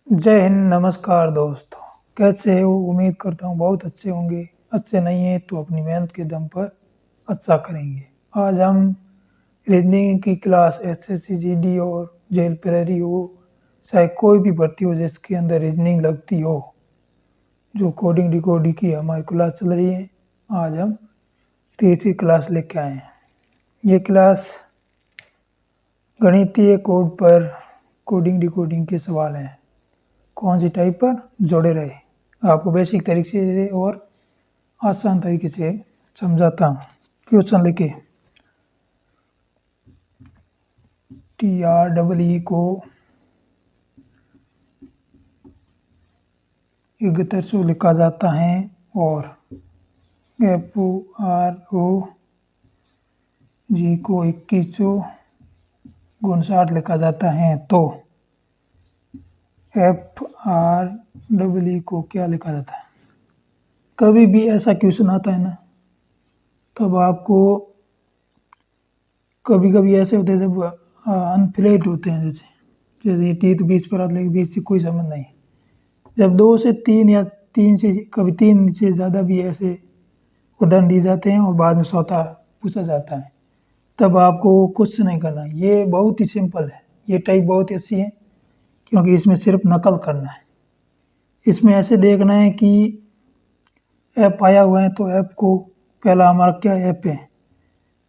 जय हिंद, नमस्कार दोस्तों। कैसे हो? उम्मीद करता हूँ बहुत अच्छे होंगे। अच्छे नहीं हैं तो अपनी मेहनत के दम पर अच्छा करेंगे। आज हम रीजनिंग की क्लास एसएससी जीडी और जेल प्रेरी हो, चाहे कोई भी भर्ती हो जिसके अंदर रीजनिंग लगती हो, जो कोडिंग डिकोडिंग की हमारी क्लास चल रही है, आज हम तीसरी क्लास लेके आए हैं। ये क्लास गणितीय कोड पर कोडिंग डिकोडिंग के सवाल हैं। कौन सी टाइप पर? जोड़े रहे। आपको बेसिक तरीके से और आसान तरीके से समझाता हूँ। क्वेश्चन लिखे, TREE को 7100 लिखा जाता है और FOROG को 2159 लिखा जाता है, तो FREE को क्या लिखा जाता है? कभी भी ऐसा क्वेश्चन आता है ना, तब आपको कभी कभी ऐसे होते हैं जब अनफ्लेट होते हैं, जैसे ये 30 20 पर आते, लेकिन 20 से कोई संबंध नहीं। जब 2 से 3 या 3 से कभी 3 से ज़्यादा भी ऐसे उदाहरण दिए जाते हैं और बाद में सौता पूछा जाता है, तब आपको कुछ नहीं करना। ये बहुत ही सिंपल है। ये टाइप बहुत ही अच्छी है क्योंकि इसमें सिर्फ नकल करना है। इसमें ऐसे देखना है कि ऐप आया हुआ है तो ऐप को पहला हमारा क्या ऐप है,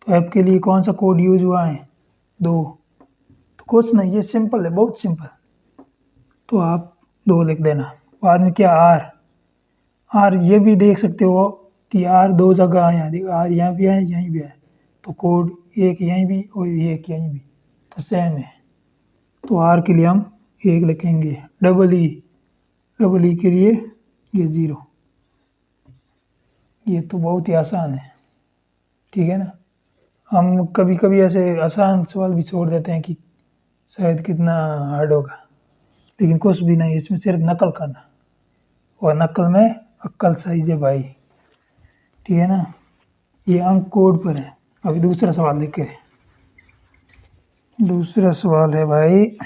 तो ऐप के लिए कौन सा कोड यूज हुआ है? 2। तो कुछ नहीं, ये सिंपल है, बहुत सिंपल। तो आप 2 लिख देना। बाद में क्या आर ये भी देख सकते हो कि आर 2 जगह आया है। आर यहाँ भी है, यहीं भी है, तो कोड एक यहीं भी और एक यहीं भी, तो सेम है। तो आर के लिए हम 1 लिखेंगे। डबल ई के लिए ये 0। ये तो बहुत ही आसान है, ठीक है ना। हम कभी कभी ऐसे आसान सवाल भी छोड़ देते हैं कि शायद कितना हार्ड होगा, लेकिन कुछ भी नहीं, इसमें सिर्फ नकल करना, और नकल में अक्ल साइज है भाई, ठीक है ना। ये अंक कोड पर है। अभी दूसरा सवाल लिखे। दूसरा सवाल है भाई,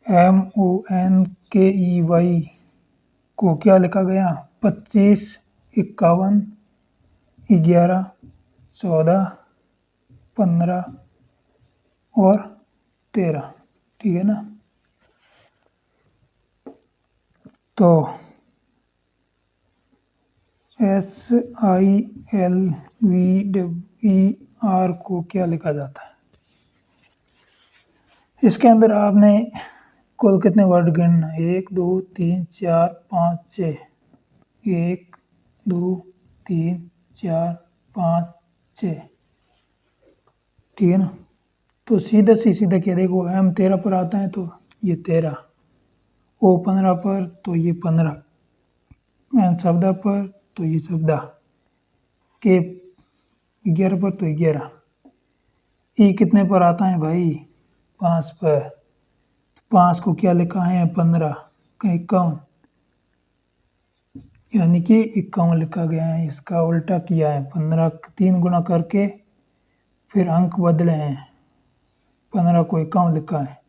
MONKEY को क्या लिखा गया? 25, 51, 11, 14, 15 और 13, ठीक है ना। तो SILVER को क्या लिखा जाता है? इसके अंदर आपने कुल कितने वर्ड गिनना है? 1 2 3 4 5 6। 1 2 3 4 5 6, ठीक है ना। तो सीधा क्या देखो, M 13 पर आता है तो ये 13, O 15 पर तो ये 15, N 14 पर तो ये 14, K 11 पर तो 11, E कितने पर आता है भाई? 5 पर। 5 को क्या लिखा है? 15 का 51, यानी कि 51 लिखा गया है। इसका उल्टा किया है, 15 3 गुना करके फिर अंक बदले हैं। 15 को 51 लिखा है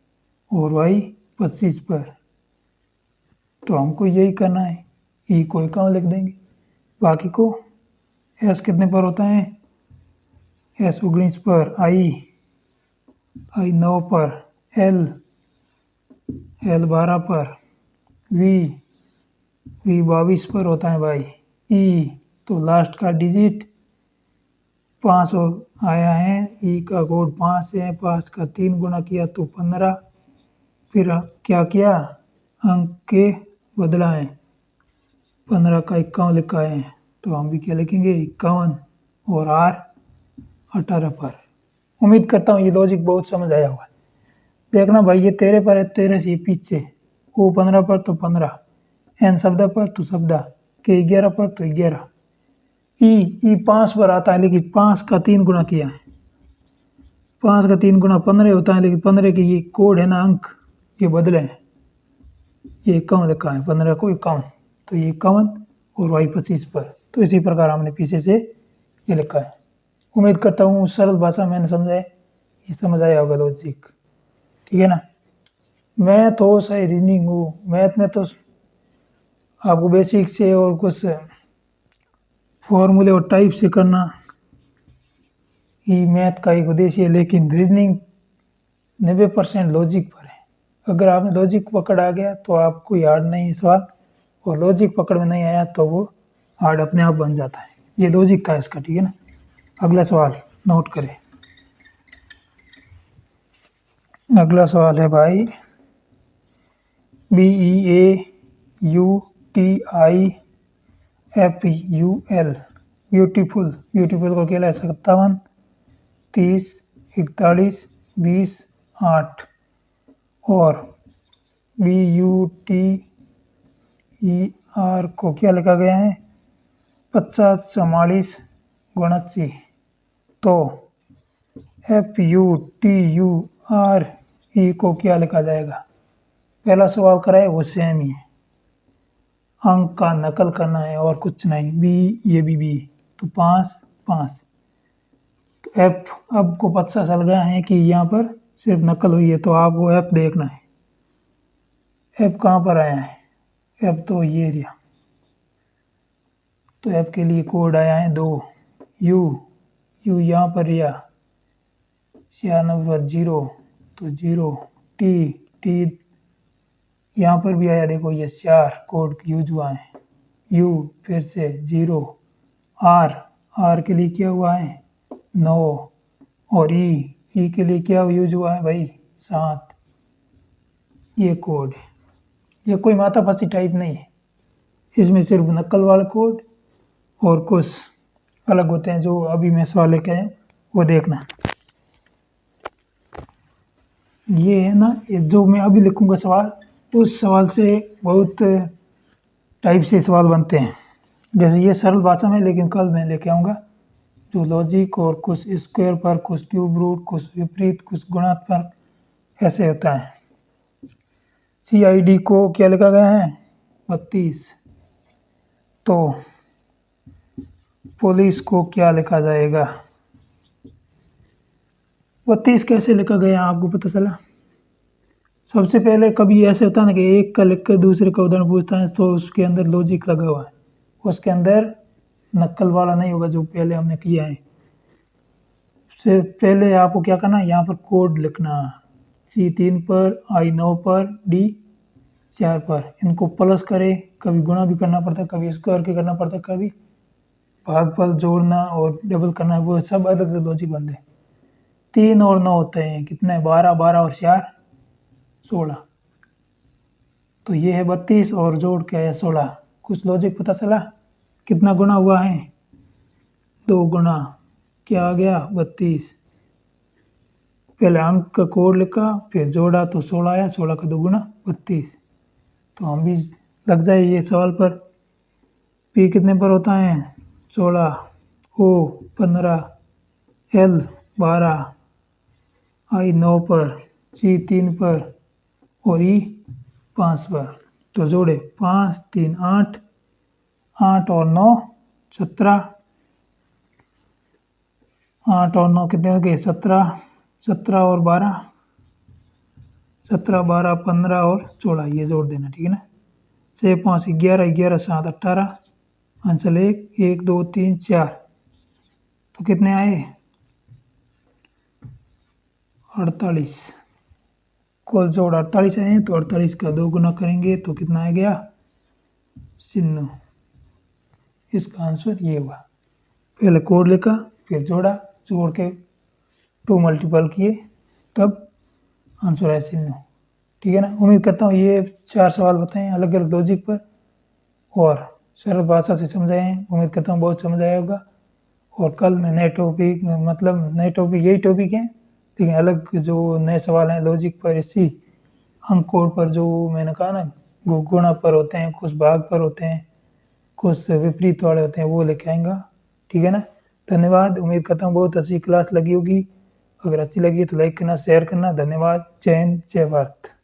और y 25 पर, तो हमको यही करना है। ई को 51 लिख देंगे, बाकी को एस कितने पर होता है? एस 19 पर, आई 9 पर, एल 12 पर, वी 22 पर होता है भाई। ई तो लास्ट का डिजिट 5 आया है, ई का कोड 5 है। 5 का 3 गुना किया तो 15, फिर क्या किया? अंक के बदला है। 15 का 51 लिखा है, तो हम भी क्या लिखेंगे? 51 और आर 18 पर। उम्मीद करता हूँ ये लॉजिक बहुत समझ आया होगा। देखना भाई, ये 13 पर है, 13 से पीछे, वो 15 पर तो 15, एन 14 पर तो 14, के 11 पर तो 11, ई 5 पर आता है, लेकिन 5 का 3 गुना किया है। 5 का 3 गुना 15 होता है, लेकिन 15 के ये कोड है ना, अंक ये बदले हैं। ये 51 लिखा है, 15 को 51, तो ये 51 और y 25 पर। तो इसी प्रकार हमने पीछे से ये लिखा है। उम्मीद करता हूँ सरल भाषा मैंने समझाए, ये समझ आया होगा लॉजिक। ठीक है ना। मैथ हो चाहे रीजनिंग हो, मैथ में तो आपको बेसिक से और कुछ फॉर्मूले और टाइप से करना ही मैथ का एक उद्देश्य है, लेकिन रीजनिंग 90% लॉजिक पर है। अगर आपने लॉजिक पकड़ आ गया तो आप कोई हार्ड नहीं है सवाल, और लॉजिक पकड़ में नहीं आया तो वो हार्ड अपने आप बन जाता है। ये लॉजिक था इसका, ठीक है ना। अगला सवाल नोट करें। अगला सवाल है भाई, BEAUTIFUL, ब्यूटीफुल, ब्यूटीफुल को क्या लिख सकता है? 30, 41, 20, 8 और BUTER को क्या लिखा गया है? 50, 44, 79। तो FUTURE को क्या लिखा जाएगा? पहला सवाल कराए वो सेम ही है, अंक का नकल करना है और कुछ नहीं। बी, ये भी तो 5, 5। तो एफ अब को पता चल गया है कि यहाँ पर सिर्फ नकल हुई है, तो आपको एफ देखना है। एफ कहाँ पर आया है? एफ तो ये एरिया, तो एफ के लिए कोड आया है 2। यू यहाँ पर रिया 96 पर 0, तो 0। टी यहाँ पर भी आया, देखो ये 4 कोड यूज हुआ है। यू फिर से 0। आर के लिए क्या हुआ है? 9। और ई के लिए क्या यूज हुआ है भाई? 7। ये कोड है, ये कोई माथापच्ची टाइप नहीं है, इसमें सिर्फ नकल वाले कोड और कुछ अलग होते हैं जो अभी मैं सवाल लेके आया वो देखना। ये है ना, ये जो मैं अभी लिखूंगा सवाल, उस सवाल से बहुत टाइप से सवाल बनते हैं। जैसे ये सरल भाषा में, लेकिन कल मैं लेके आऊँगा जो लॉजिक और कुछ स्क्वायर पर, कुछ क्यूब रूट, कुछ विपरीत, कुछ गुणांक पर, ऐसे होता है। CID को क्या लिखा गया है? 32। तो पुलिस को क्या लिखा जाएगा? 32 कैसे लिखा गया आपको पता चला? सबसे पहले कभी ऐसे होता है ना कि एक का लिख कर दूसरे का उदाहरण पूछता है, तो उसके अंदर लॉजिक लगा हुआ है, उसके अंदर नकल वाला नहीं होगा जो पहले हमने किया है। उससे पहले आपको क्या करना है, यहाँ पर कोड लिखना, C3 पर, I9 पर, D4 पर। इनको प्लस करें, कभी गुणा भी करना पड़ता है, कभी स्क्वायर के करना पड़ता है, कभी भागफल जोड़ना और डबल करना, वो सब अलग अलग लॉजिक बनते हैं। 3 और 9 होते हैं कितने? 12, 12 और 4, 16। तो ये है 32 और जोड़ के है 16। कुछ लॉजिक पता चला? कितना गुना हुआ है? 2 गुना क्या आ गया? 32। पहले अंक का कोड लिखा, फिर जोड़ा तो 16 आया, 16 का 2 गुना 32। तो हम भी लग जाए ये सवाल पर। P कितने पर होता है? 16, O 15, L 12, I 9 पर, C 3 पर और E 5 पर। तो जोड़े 5, 3, 8, 8 और 9 17, 8 और 9 कितने हो गए? 17, 17 और 12, 17, 12, 15 और 16, ये जोड़ देना, ठीक है ना। 6, 5, 11, 11, 7, 18, आंसर 1, 2, 3, 4। तो कितने आए? 48। कुल जोड़ 48 आए, तो 48 का 2 गुना करेंगे तो कितना आ गया? 96। इसका आंसर ये हुआ। पहले कोड लिखा, फिर जोड़ा, जोड़ के 2 मल्टीपल किए, तब आंसर है 96, ठीक है ना। उम्मीद करता हूँ ये 4 सवाल बताएं अलग अलग लॉजिक पर और सरल भाषा से समझाए हैं। उम्मीद करता हूँ बहुत समझ आया होगा। और कल मैं नए टॉपिक, मतलब नए टॉपिक यही टॉपिक हैं, लेकिन अलग जो नए सवाल हैं लॉजिक पर, इसी अंक कोड पर, जो मैंने कहा ना गुणा पर होते हैं, कुछ भाग पर होते हैं, कुछ विपरीत वाले होते हैं, वो लेके आएंगा, ठीक है ना। धन्यवाद। उम्मीद करता हूँ बहुत अच्छी क्लास लगी होगी। अगर अच्छी लगी तो लाइक करना, शेयर करना। धन्यवाद। जय हिंद, जय भारत।